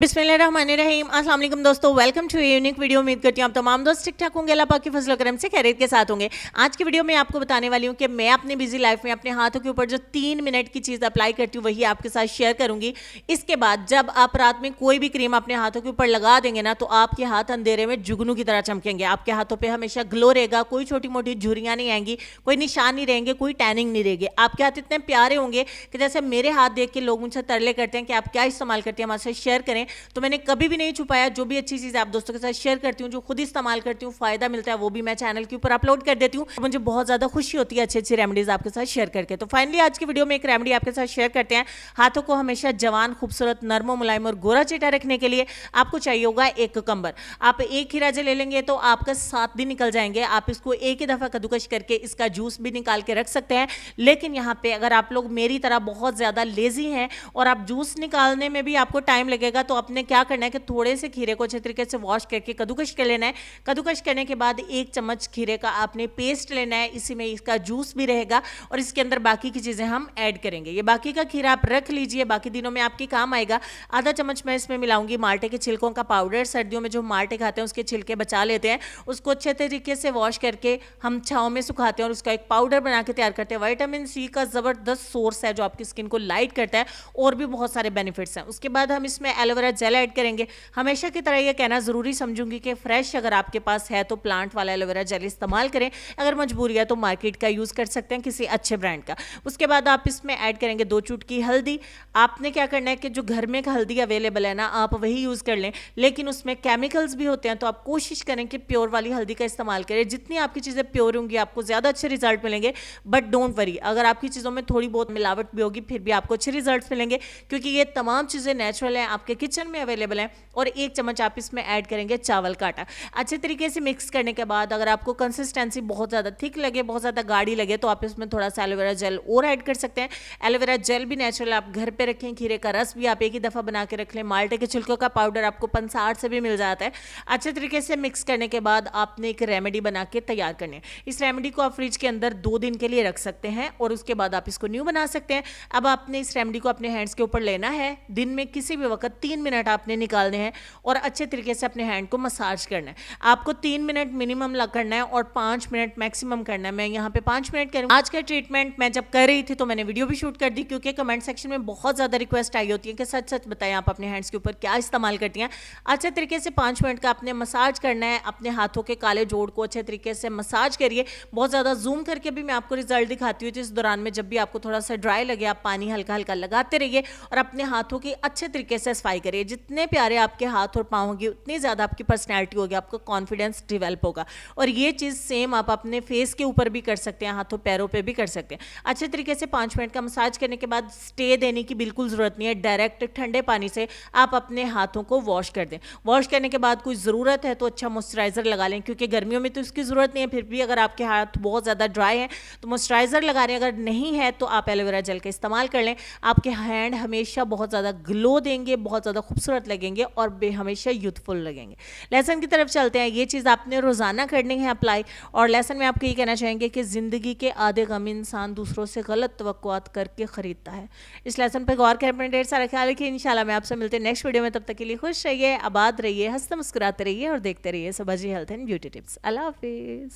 बिस्मिल्लाहिर्रहमानिर्रहीम। अस्सलाम वालेकुम दोस्तों, वेलकम टू यूनिक वीडियो। उम्मीद करती हूँ आप तमाम दोस्त ठीक ठाक होंगे, अल्लाह पाक की फजल करम से खैरियत के साथ होंगे। आज की वीडियो में आपको बताने वाली हूँ कि मैं अपनी बिजी लाइफ में अपने हाथों के ऊपर जो 3 मिनट की चीज़ अप्लाई करती हूँ वही आपके साथ शेयर करूंगी। इसके बाद जब आप रात में कोई भी क्रीम अपने हाथों के ऊपर लगा देंगे ना, तो आपके हाथ अंधेरे में जुगनू की तरह चमकेंगे। आपके हाथों पर हमेशा ग्लो रहेगा, कोई छोटी मोटी झुर्रियाँ नहीं आएंगी, कोई निशान नहीं रहेंगे, कोई टैनिंग नहीं रहेगी। आपके हाथ इतने प्यारे होंगे कि जैसे मेरे हाथ देख के लोग मुझसे तरले करते हैं कि आप क्या इस्तेमाल करते हैं, हमारे साथ शेयर करें। तो मैंने कभी भी नहीं छुपाया, जो भी अच्छी चीज़ आप दोस्तों के साथ शेयर करती हूँ, जो खुद इस्तेमाल करती हूँ, फायदा मिलता है, वो भी मैं चैनल के ऊपर अपलोड कर देती हूँ। मुझे बहुत ज़्यादा खुशी होती है अच्छी अच्छी रेमेडीज आपके साथ शेयर करके। तो फाइनली आज की वीडियो में एक रेमेडी आपके साथ शेयर करते हैं। हाथों को हमेशा जवान, खूबसूरत, नर्म, मुलायम और गोरा चिटा रखने के लिए आपको चाहिए होगा एक कुकम्बर। आप एक खीरा ले लेंगे तो आपका 7 दिन निकल जाएंगे। आप इसको एक ही दफ़ा कद्दूकश करके इसका जूस भी निकाल के रख सकते हैं। लेकिन यहाँ पे अगर आप लोग मेरी तरह बहुत ज़्यादा लेजी हैं और आप जूस निकालने में भी आपको टाइम लगेगा, तो आपने क्या करना है कि थोड़े से खीरे को अच्छे तरीके से वॉश करके कद्दूकश कर लेना है। कद्दूकश करने के बाद 1 चम्मच खीरे का आपने पेस्ट लेना है। इसी में इसका जूस भी रहेगा और इसके अंदर बाकी की चीज़ें हम ऐड करेंगे। ये बाकी का खीरा आप रख लीजिए, बाकी दिनों में आपके काम आएगा। आधा चम्मच मैं इसमें मिलाऊंगी माल्टे के छिलकों का पाउडर। सर्दियों में जो माल्टे खाते हैं उसके छिलके बचा लेते हैं, उसको अच्छे तरीके से वॉश करके हम छाँव में सुखाते हैं और उसका एक पाउडर बना के तैयार करते हैं। विटामिन सी का ज़बरदस्त सोर्स है जो आपकी स्किन को लाइट करता है और भी बहुत सारे बेनिफिट्स हैं। उसके बाद हम इसमें एलोवेरा जेल ऐड करेंगे। हमेशा की तरह ये कहना ज़रूरी समझूंगी कि फ्रेश अगर आपके पास है तो प्लांट वाला एलोवेरा जेल इस्तेमाल करें, अगर मजबूरी है तो मार्केट का यूज़ कर सकते हैं, किसी अच्छे ब्रांड का। उसके बाद आप इसमें ऐड करेंगे 2 चुटकी हल्दी। आपने क्या करना है कि जो घर में हल्दी अवेलेबल है ना, आप वही यूज़ कर लें, लेकिन उसमें केमिकल्स भी होते हैं, तो आप कोशिश करें कि प्योर वाली हल्दी का इस्तेमाल करें। जितनी आपकी चीज़ें प्योर होंगी आपको ज़्यादा अच्छे रिजल्ट मिलेंगे। बट डोंट वरी, अगर आपकी चीज़ों में थोड़ी बहुत मिलावट भी होगी फिर भी आपको अच्छे रिजल्ट मिलेंगे, क्योंकि ये तमाम चीज़ें नेचुरल हैं, आपके किचन में अवेलेबल हैं। और 1 चम्मच आप इसमें ऐड करेंगे चावल का आटा। अच्छे तरीके से मिक्स करने के बाद अगर आपको कंसिस्टेंसी बहुत ज़्यादा थिक लगे, बहुत ज़्यादा गाढ़ी लगे, तो आप इसमें थोड़ा सा एलोवेरा जेल और ऐड कर सकते हैं। एलोवेरा जेल भी नेचुरल आप घर पे रखें, खीरे का रस भी आप एक ही दफ़ा बना के रख लें, माल्टे के छिलकों का पाउडर आपको पंसार से भी मिल जाता है। अच्छे तरीके से मिक्स करने के बाद आपने एक रेमेडी बना के तैयार करनी है। इस रेमेडी को आप फ्रिज के अंदर 2 दिन के लिए रख सकते हैं और उसके बाद आप इसको न्यू बना सकते हैं। अब आपने इस रेमेडी को अपने हैंड्स के ऊपर लेना है। दिन में किसी भी वक्त 3 मिनट आपने निकालने हैं और अच्छे तरीके से अपने हैंड को मसाज करना है। आपको 3 मिनट मिनिमम करना है और 5 मिनट मैक्सिमम करना है। मैं यहाँ पे 5 मिनट करूँ। आज का ट्रीटमेंट मैं जब कर रही थी तो मैंने वीडियो भी शूट कर दी, क्योंकि कमेंट सेक्शन में बहुत ज़्यादा रिक्वेस्ट आई होती है कि सच सच बताएं आप अपने हैंड्स के ऊपर क्या इस्तेमाल करती हैं। अच्छे तरीके से 5 मिनट का आपने मसाज करना है। अपने हाथों के काले जोड़ को अच्छे तरीके से मसाज करिए। बहुत ज़्यादा जूम करके भी मैं आपको रिजल्ट दिखाती हूँ। इस दौरान में जब भी आपको थोड़ा सा ड्राई लगे, आप पानी हल्का हल्का लगाते रहिए और अपने हाथों की अच्छे तरीके से सफाई करिए। जितने प्यारे आपके हाथ और पाँव होंगे उतनी ज़्यादा आपकी पर्सनैलिटी होगी, आपका कॉन्फिडेंस डेवलप होगा। और ये चीज़ सेम आप अपने फेस के ऊपर भी कर सकते हैं, हाथों पैरों पे भी कर सकते हैं। अच्छे तरीके से 5 मिनट का मसाज करने के बाद स्टे देने की बिल्कुल ज़रूरत नहीं है। डायरेक्ट ठंडे पानी से आप अपने हाथों को वॉश कर दें। वॉश करने के बाद कोई ज़रूरत है तो अच्छा मॉइस्चराइज़र लगा लें, क्योंकि गर्मियों में तो इसकी ज़रूरत नहीं है। फिर भी अगर आपके हाथ बहुत ज़्यादा ड्राई हैं तो मॉइस्चराइज़र लगा लें। अगर नहीं है तो आप एलोवेरा जेल का इस्तेमाल कर लें। आपके हैंड हमेशा बहुत ज़्यादा ग्लो देंगे, बहुत ज़्यादा खूबसूरत लगेंगे और हमेशा यूथफुल लगेंगे। लेसन की तरफ चलते हैं। ये चीज़ आपने रोज़ाना करनी है अप्लाई। और लेसन में आपको ये कहना चाहेंगे कि ज़िंदगी के आधे गम इंसान दूसरों से गलत तवक्कुआत करके ख़रीदता है। इस लेसन पर गौर करें, अपने ढेर सारा ख्याल रखिए। इंशाल्लाह मैं आपसे मिलते हैं नेक्स्ट वीडियो में। तब तक के लिए खुश रहिए, आबाद रहिए, हंसते मुस्कुराते रहिए और देखते रहिए Subhaji health and beauty tips. अल्लाह हाफिज़।